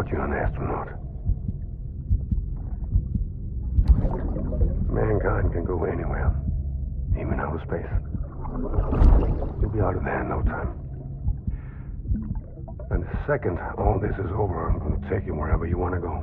thought you were an astronaut. Mankind can go anywhere, even outer space. You'll be out of there in no time. And the second all this is over, I'm going to take you wherever you want to go.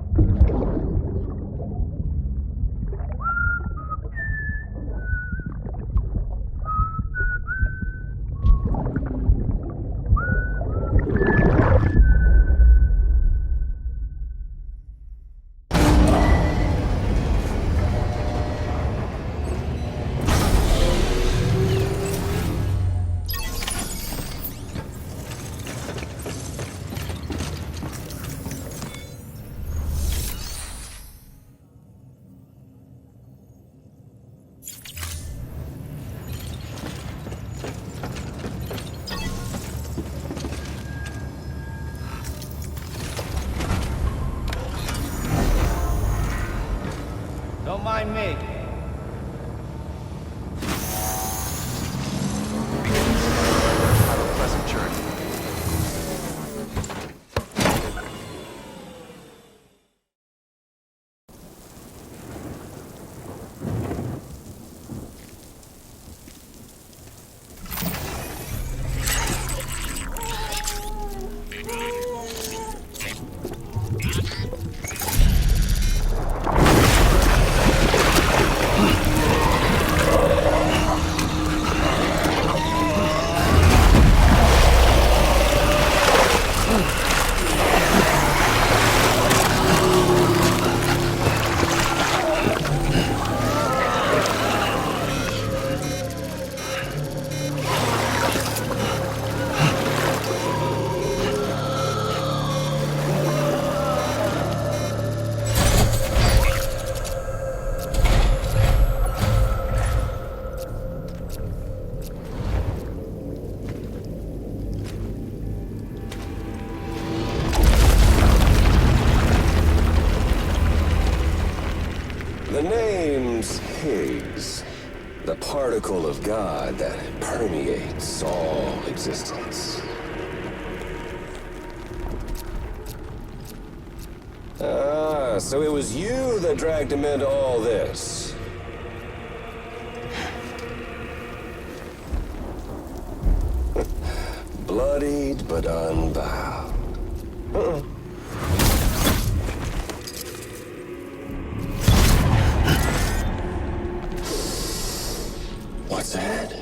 Don't mind me. Have a pleasant journey. The name's Higgs, the particle of God that permeates all existence. Ah, so it was you that dragged him into all this. Bloodied but unbound. What's that?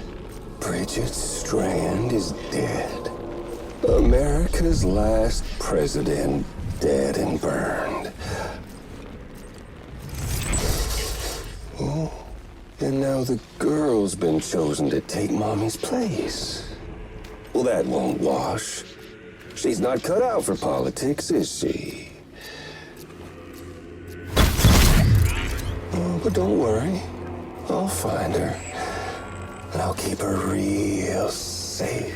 Bridget Strand is dead. America's last president dead and burned. Oh, and now the girl's been chosen to take Mommy's place. Well, that won't wash. She's not cut out for politics, is she? Oh, but don't worry. I'll find her. And I'll keep her real safe.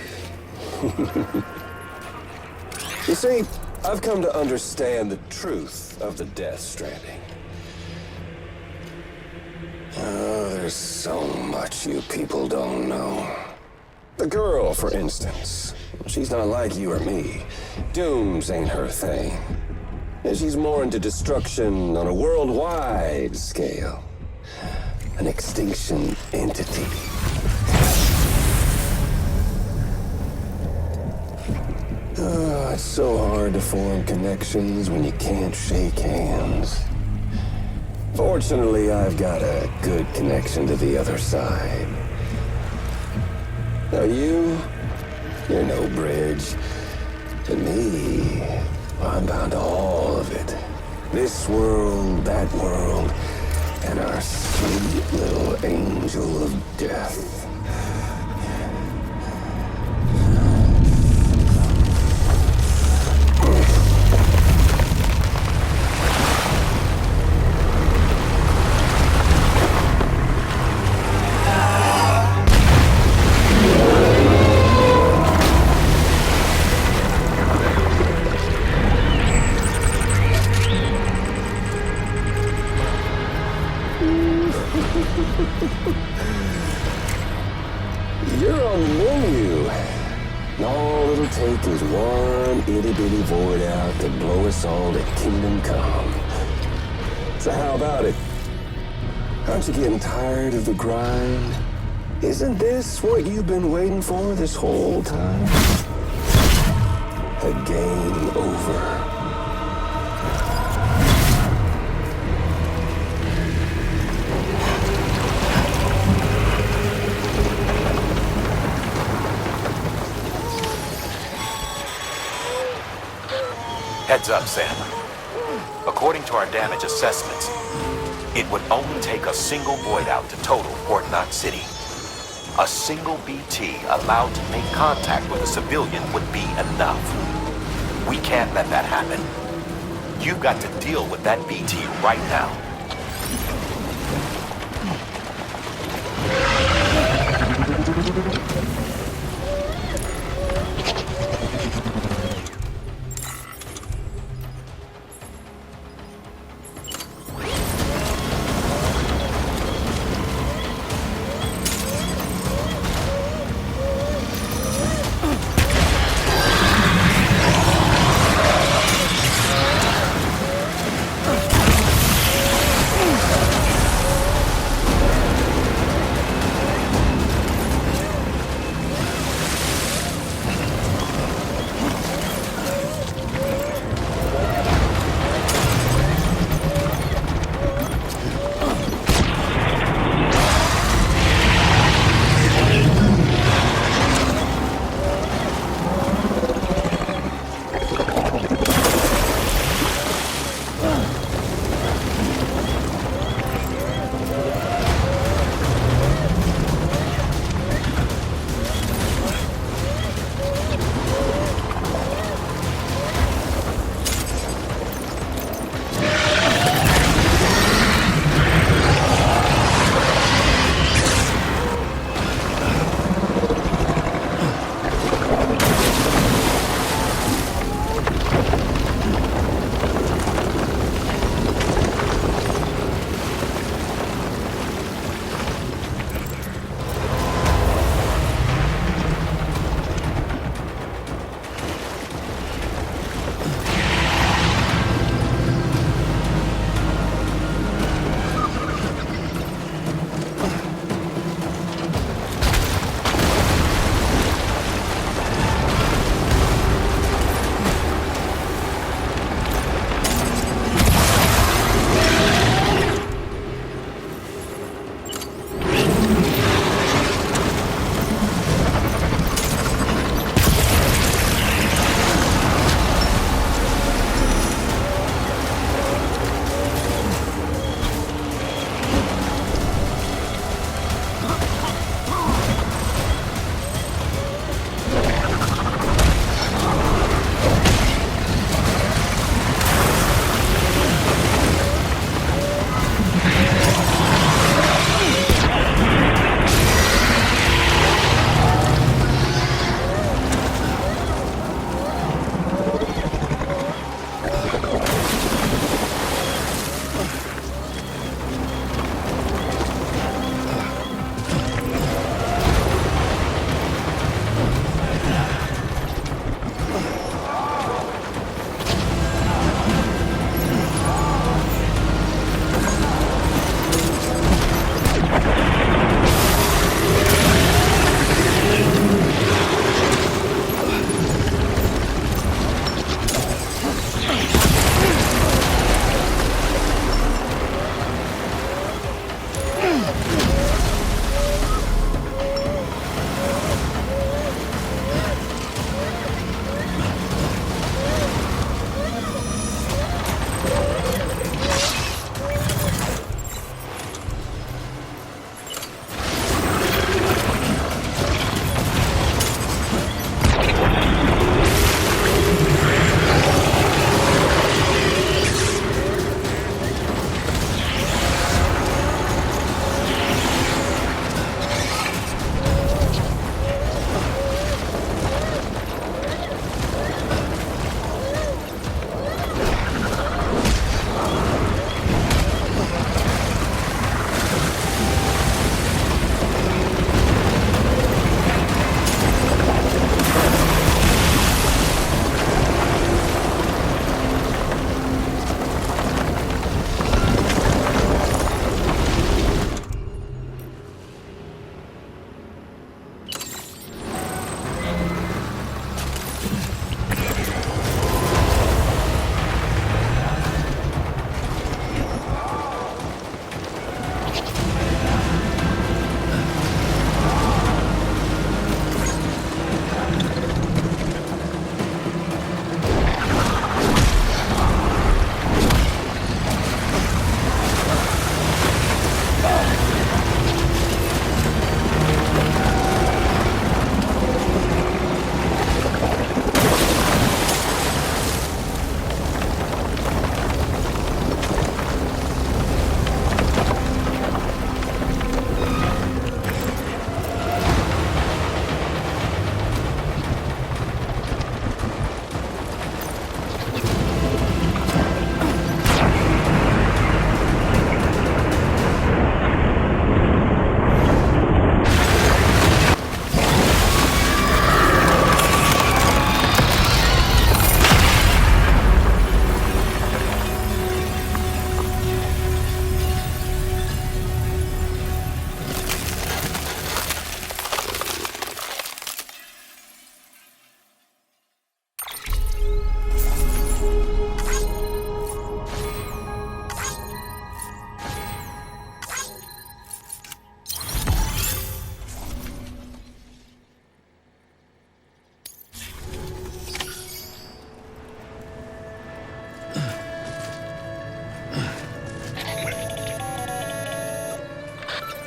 You see, I've come to understand the truth of the Death Stranding. Oh, there's so much you people don't know. The girl, for instance, she's not like you or me. Dooms ain't her thing. And she's more into destruction on a worldwide scale. An extinction entity. Oh, it's so hard to form connections when you can't shake hands. Fortunately, I've got a good connection to the other side. Now you're no bridge. To me, I'm bound to all of it. This world, that world, and our sweet little angel of death. You're on the menu. And all it'll take is one itty-bitty void out to blow us all to kingdom come. So how about it? Aren't you getting tired of the grind? Isn't this what you've been waiting for this whole time? A game over. Heads up, Sam. According to our damage assessments, it would only take a single void out to total Port Knox City. A single BT allowed to make contact with a civilian would be enough. We can't let that happen. You've got to deal with that BT right now.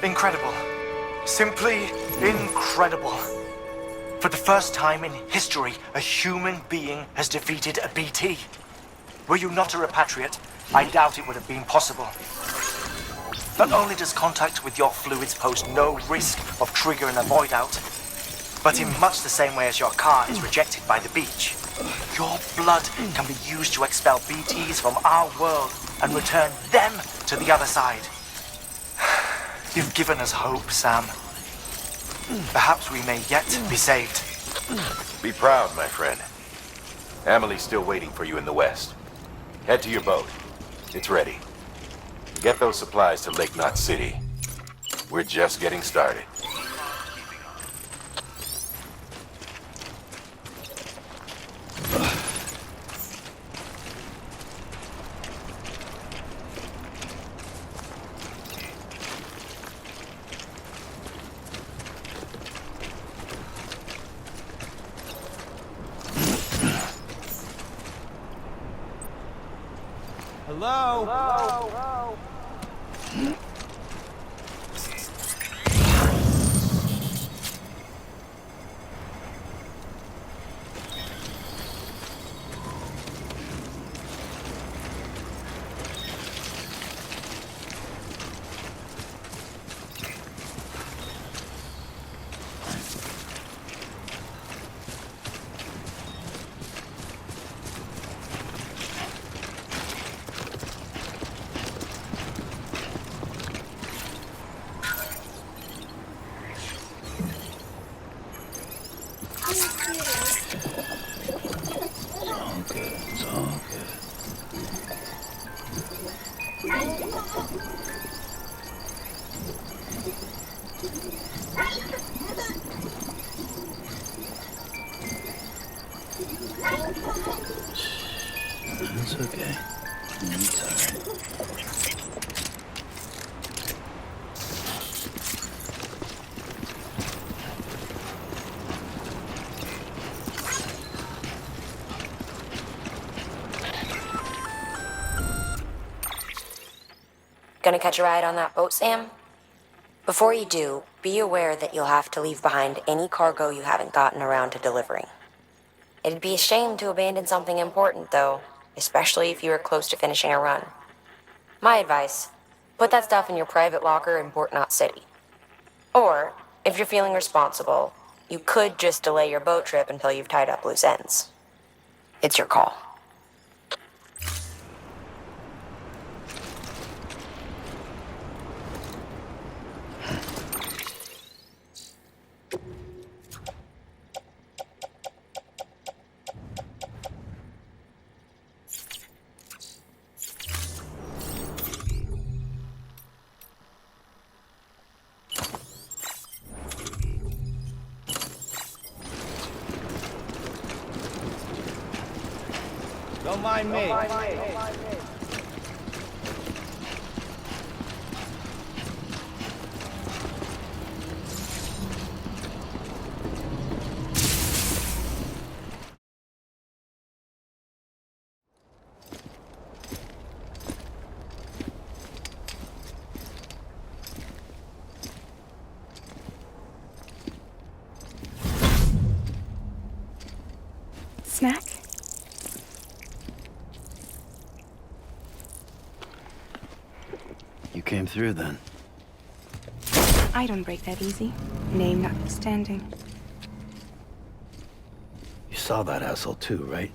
Incredible. Simply incredible. For the first time in history, a human being has defeated a BT. Were you not a repatriate, I doubt it would have been possible. Not only does contact with your fluids pose no risk of triggering a void out, but in much the same way as your car is rejected by the beach, your blood can be used to expel BTs from our world and return them to the other side. You've given us hope, Sam. Perhaps we may yet be saved. Be proud, my friend. Amelie's still waiting for you in the west. Head to your boat. It's ready. Get those supplies to Lake Knot City. We're just getting started. Hello? Hello? It's okay. It's alright. Gonna catch a ride on that boat, Sam? Before you do, be aware that you'll have to leave behind any cargo you haven't gotten around to delivering. It'd be a shame to abandon something important, though, especially if you were close to finishing a run. My advice, put that stuff in your private locker in Port Knot City. Or, if you're feeling responsible, you could just delay your boat trip until you've tied up loose ends. It's your call. Don't mind me. Snack? You came through then. I don't break that easy. Name notwithstanding. You saw that asshole too, right?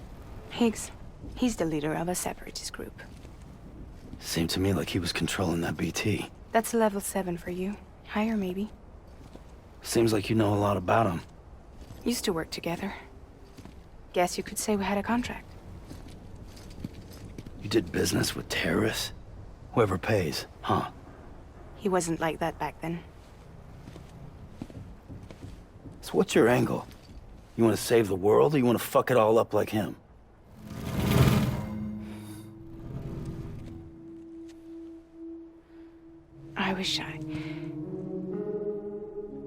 Higgs. He's the leader of a separatist group. Seemed to me like he was controlling that BT. That's level 7 for you. Higher, maybe. Seems like you know a lot about him. Used to work together. Guess you could say we had a contract. You did business with terrorists? Whoever pays, huh? He wasn't like that back then. So what's your angle? You want to save the world, or you want to fuck it all up like him?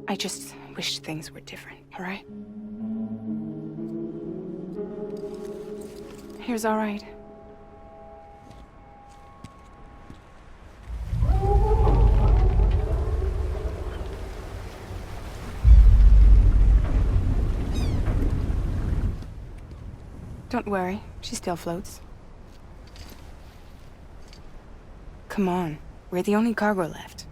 I just wished things were different, all right? Here's all right. Don't worry, she still floats. Come on, we're the only cargo left.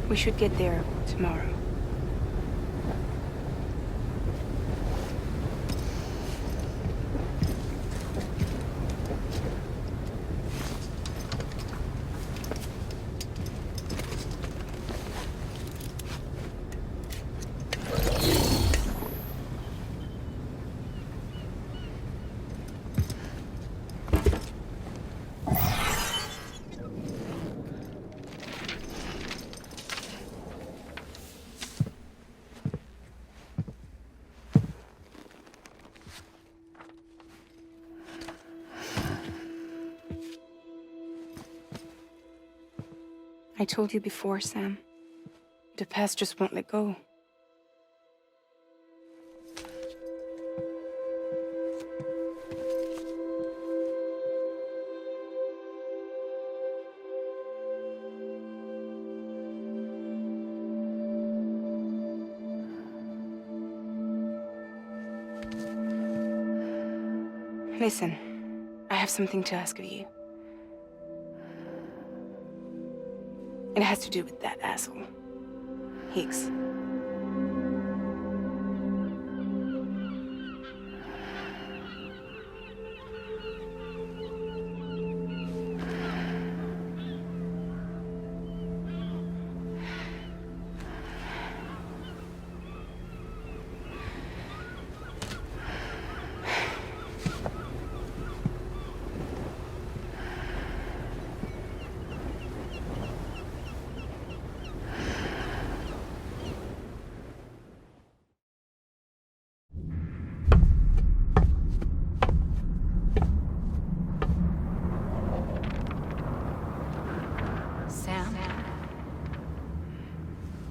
We should get there tomorrow. I told you before, Sam. The past just won't let go. Listen, I have something to ask of you. It has to do with that asshole, Higgs.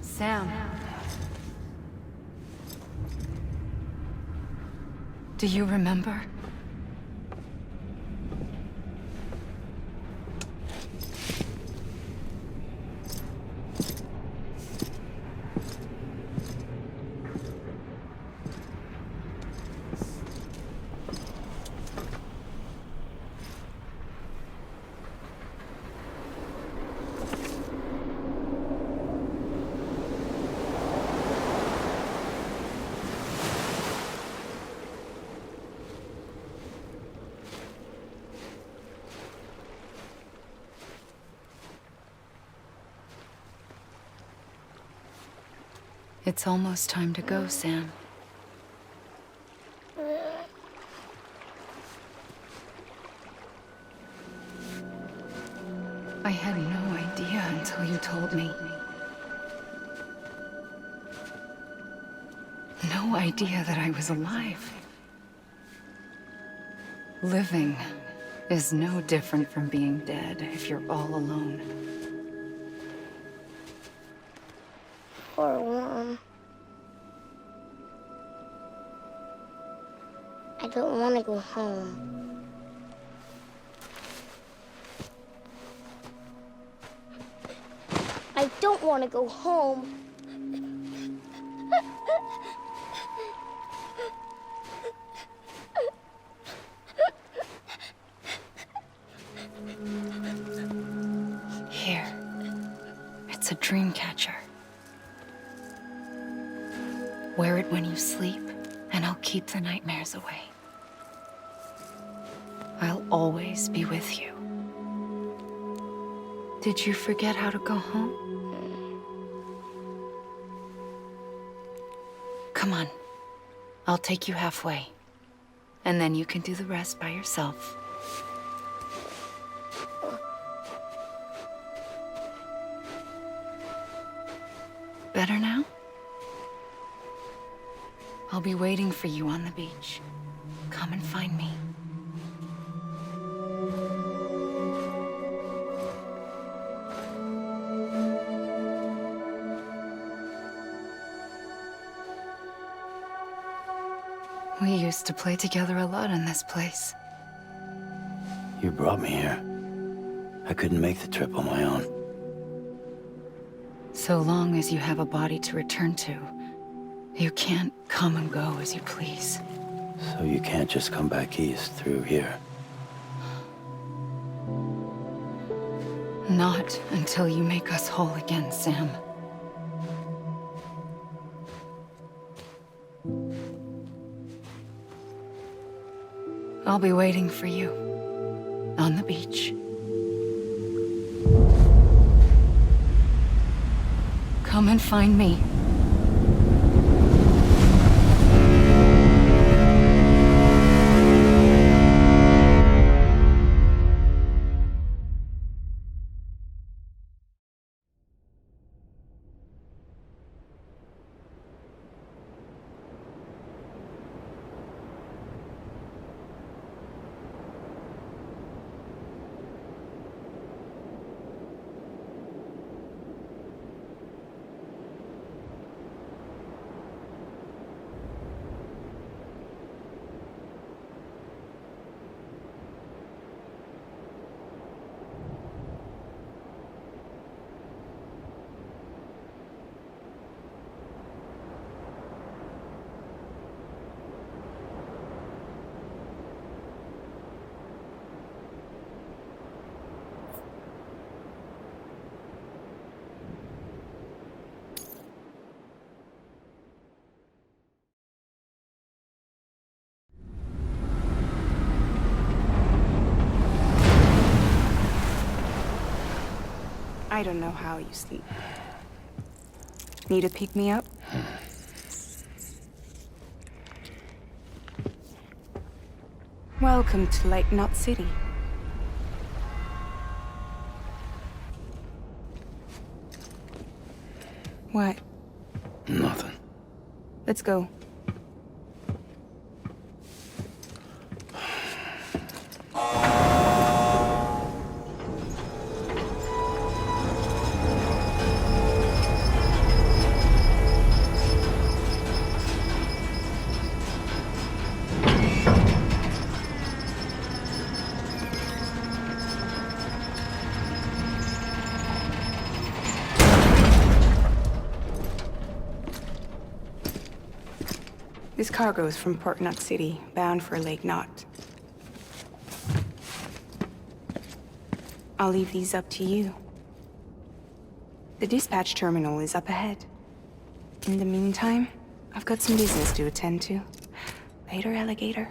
Sam. Do you remember? It's almost time to go, Sam. I had no idea until you told me. No idea that I was alive. Living is no different from being dead if you're all alone. Poor worm. I don't want to go home. I don't want to go home. Here. It's a dream catcher. Wear it when you sleep, and I'll keep the nightmares away. I'll always be with you. Did you forget how to go home? Come on. I'll take you halfway. And then you can do the rest by yourself. Better now? I'll be waiting for you on the beach. Come and find me. We used to play together a lot in this place. You brought me here. I couldn't make the trip on my own. So long as you have a body to return to, you can't come and go as you please. So you can't just come back east through here? Not until you make us whole again, Sam. I'll be waiting for you on the beach. Come and find me. I don't know how you sleep. Need to pick me up? Welcome to Lake Knot City. What? Nothing. Let's go. This cargo is from Port Knot City, bound for Lake Knot. I'll leave these up to you. The dispatch terminal is up ahead. In the meantime, I've got some business to attend to. Later, alligator.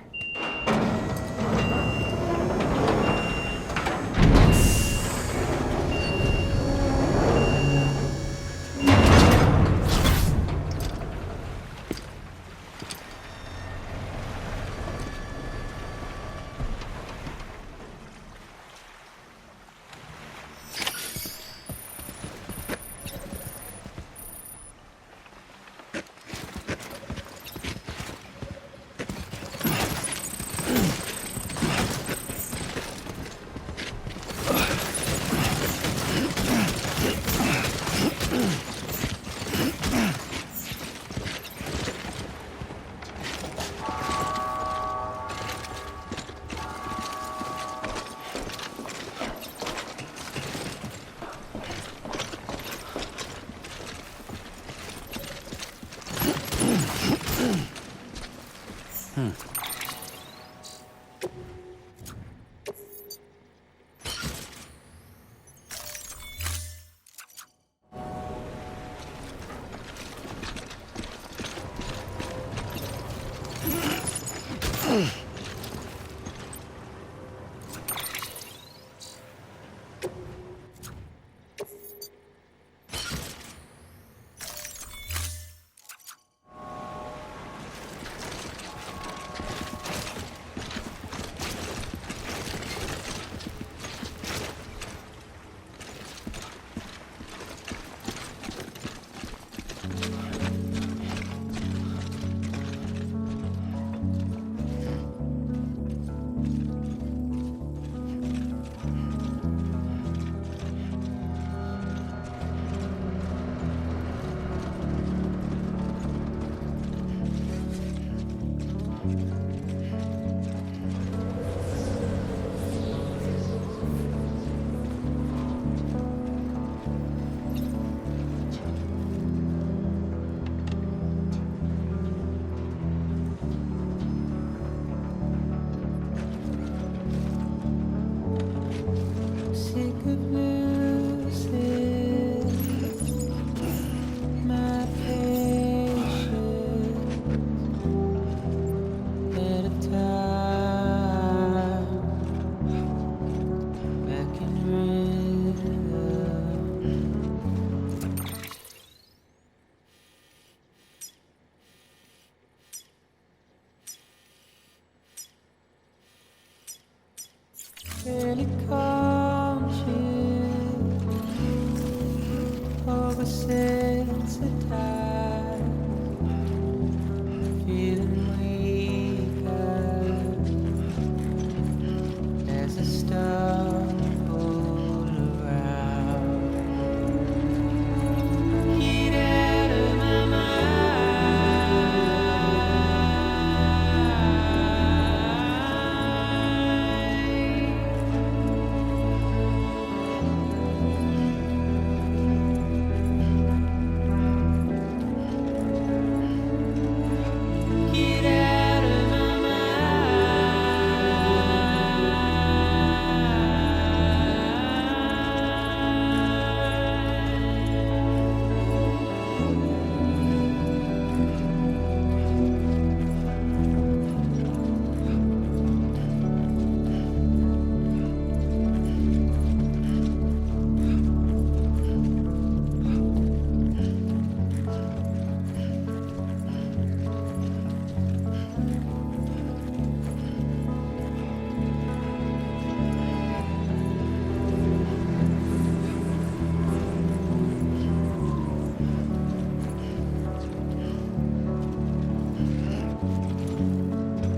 Really conscious, oversensitized, feeling weaker as I stumble around. Get out of my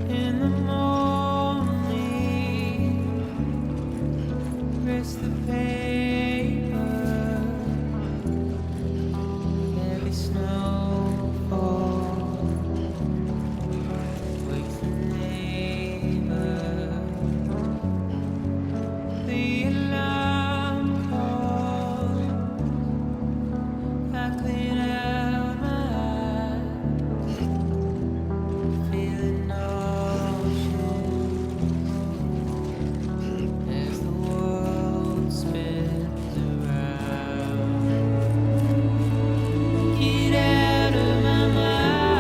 in the morning, rest the paper, heavy snowfall, wakes the neighbor, the alarm call, I clean out my eyes, feeling as the world spins around. Get out of my mind.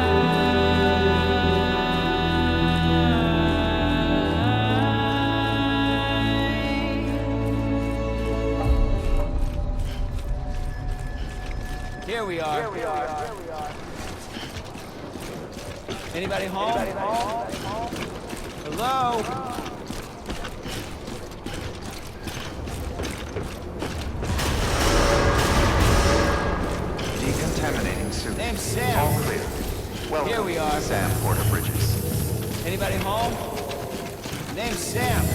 Here we are. Anybody home? Hello? Decontaminating suit. Name's Sam. All clear. Welcome, Here we are. Sam Porter Bridges. Anybody home? Name's Sam.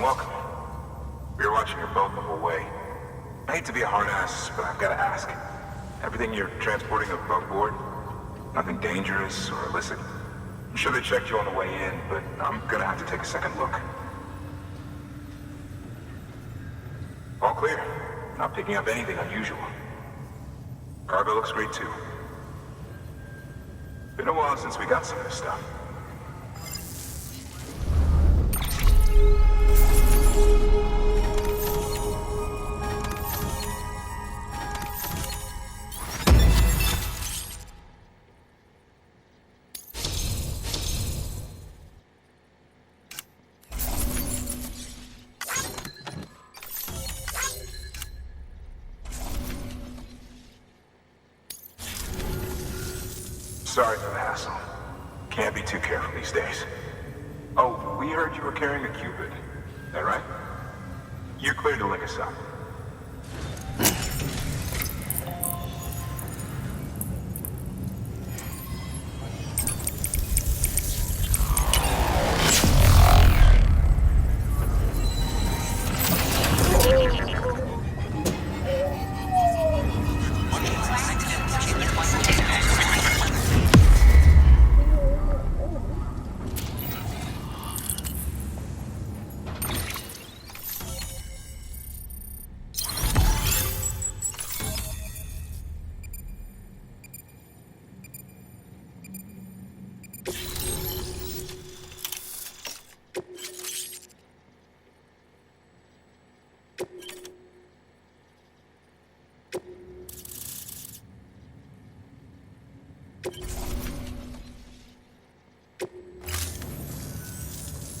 Welcome. We were watching your boat move away. I hate to be a hard ass, but I've got to ask. Everything you're transporting above board? Nothing dangerous or illicit? I'm sure they checked you on the way in, but I'm gonna have to take a second look. All clear. Not picking up anything unusual. Cargo looks great too. Been a while since we got some of this stuff. Sorry for the hassle. Can't be too careful these days. Oh, we heard you were carrying a Cupid. That right? You're clear to link us up.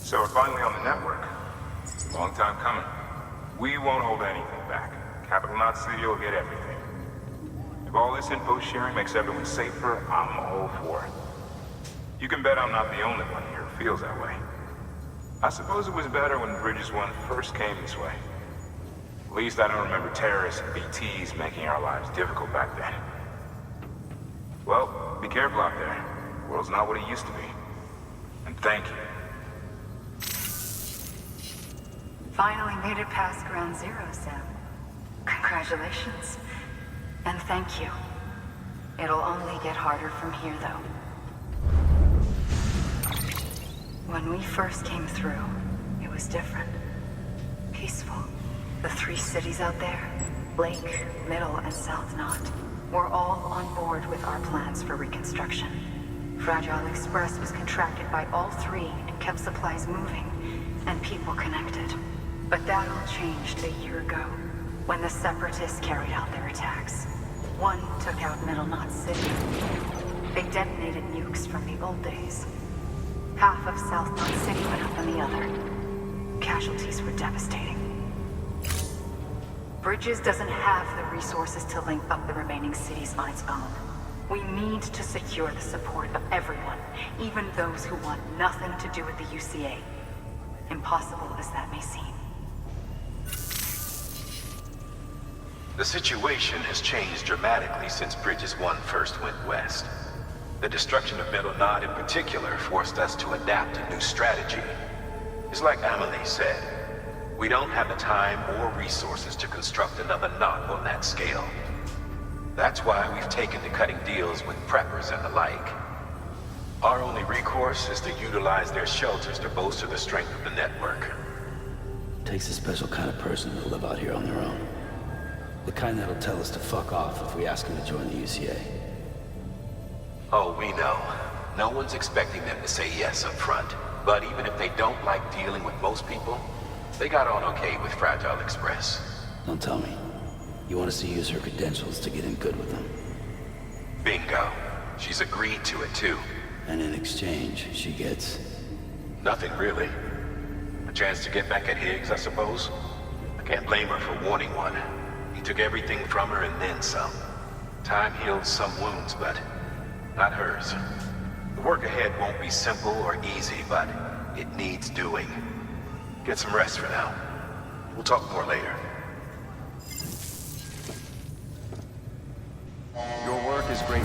So we're finally on the network. Long time coming. We won't hold anything back. Capital Knot City will get everything. If all this info sharing makes everyone safer, I'm all for it. You can bet I'm not the only one here who feels that way. I suppose it was better when Bridges 1 first came this way. At least I don't remember terrorists and BTs making our lives difficult back then. Well, be careful out there. The world's not what it used to be. And thank you. Finally made it past Ground Zero, Sam. Congratulations. And thank you. It'll only get harder from here, though. When we first came through, it was different. Peaceful. The 3 cities out there, Blake, Middle, and South Knot, were all on board with our plans for reconstruction. Fragile Express was contracted by all 3 and kept supplies moving, and people connected. But that all changed a year ago, when the Separatists carried out their attacks. One took out Middle Knot City. They detonated nukes from the old days. Half of South Knot City went up in the other. Casualties were devastating. Bridges doesn't have the resources to link up the remaining cities on its own. We need to secure the support of everyone, even those who want nothing to do with the UCA. Impossible as that may seem. The situation has changed dramatically since Bridges 1 first went west. The destruction of Middle Knot in particular forced us to adapt a new strategy. It's like Amelie said, we don't have the time or resources to construct another knot on that scale. That's why we've taken to cutting deals with preppers and the like. Our only recourse is to utilize their shelters to bolster the strength of the network. Takes a special kind of person to live out here on their own. The kind that'll tell us to fuck off if we ask them to join the UCA. Oh, we know. No one's expecting them to say yes up front. But even if they don't like dealing with most people, they got on okay with Fragile Express. Don't tell me. You want us to use her credentials to get in good with them? Bingo. She's agreed to it too. And in exchange, she gets... Nothing really. A chance to get back at Higgs, I suppose. I can't blame her for wanting one. He took everything from her and then some. Time heals some wounds, but not hers. The work ahead won't be simple or easy, but it needs doing. Get some rest for now. We'll talk more later. Your work is great.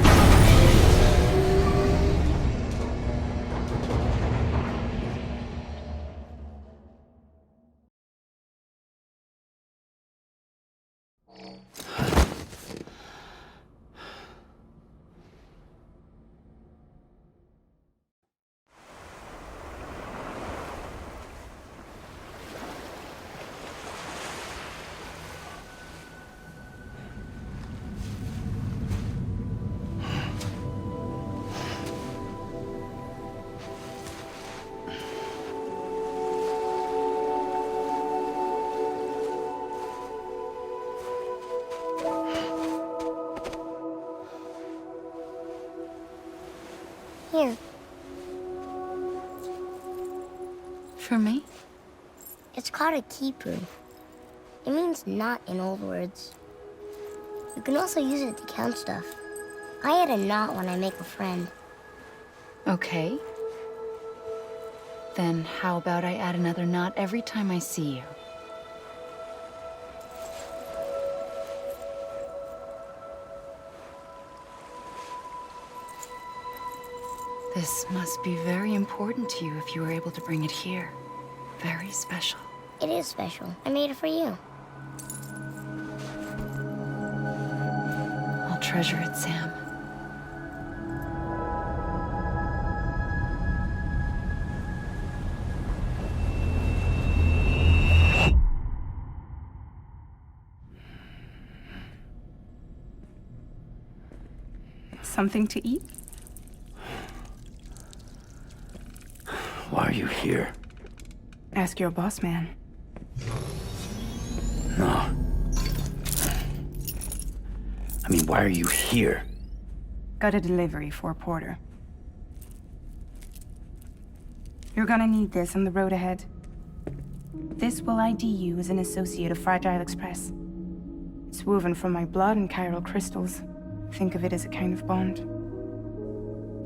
For me? It's called a kipu. It means knot in old words. You can also use it to count stuff. I add a knot when I make a friend. Okay. Then how about I add another knot every time I see you? This must be very important to you if you were able to bring it here. Very special. It is special. I made it for you. I'll treasure it, Sam. Something to eat? Why are you here? Ask your boss man. No. I mean, why are you here? Got a delivery for Porter. You're gonna need this on the road ahead. This will ID you as an associate of Fragile Express. It's woven from my blood and chiral crystals. Think of it as a kind of bond.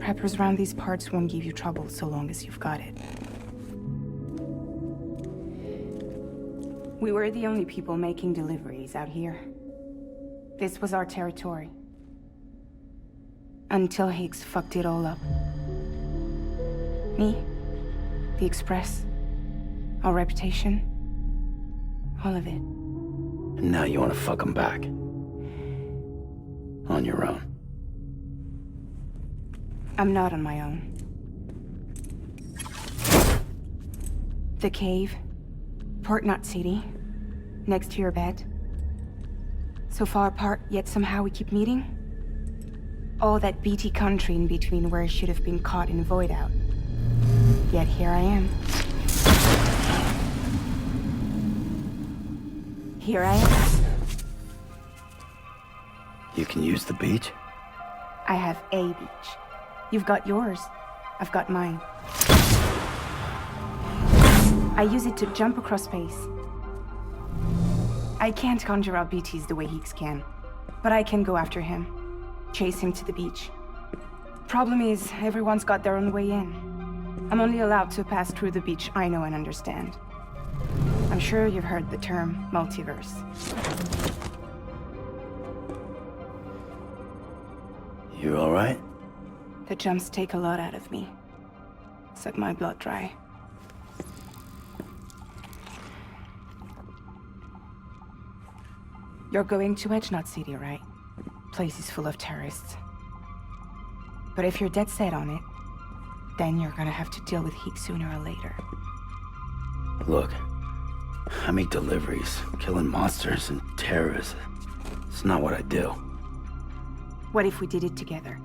Preppers around these parts won't give you trouble so long as you've got it. We were the only people making deliveries out here. This was our territory. Until Higgs fucked it all up. Me, the Express, our reputation, all of it. And now you want to fuck him back. On your own. I'm not on my own. The cave, Port Knot City, next to your bed. So far apart, yet somehow we keep meeting. All that BT country in between where I should have been caught in void out. Yet here I am. Here I am. You can use the beach? I have a beach. You've got yours. I've got mine. I use it to jump across space. I can't conjure up BTs the way Higgs can, but I can go after him, chase him to the beach. Problem is, everyone's got their own way in. I'm only allowed to pass through the beach I know and understand. I'm sure you've heard the term multiverse. You all right? The jumps take a lot out of me. Suck my blood dry. You're going to Edge Knot City, right? Place is full of terrorists. But if you're dead set on it, then you're gonna have to deal with Higgs sooner or later. Look, I make deliveries, killing monsters and terrorists. It's not what I do. What if we did it together?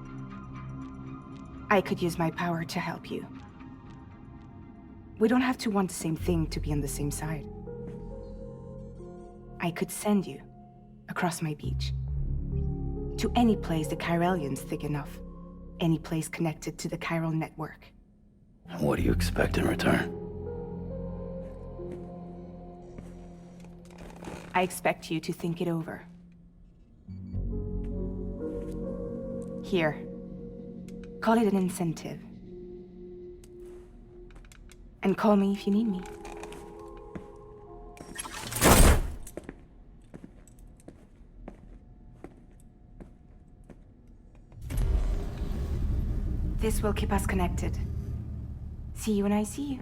I could use my power to help you. We don't have to want the same thing to be on the same side. I could send you across my beach to any place the Chiralian's thick enough. Any place connected to the chiral network. What do you expect in return? I expect you to think it over. Here. Call it an incentive. And call me if you need me. This will keep us connected. See you when I see you.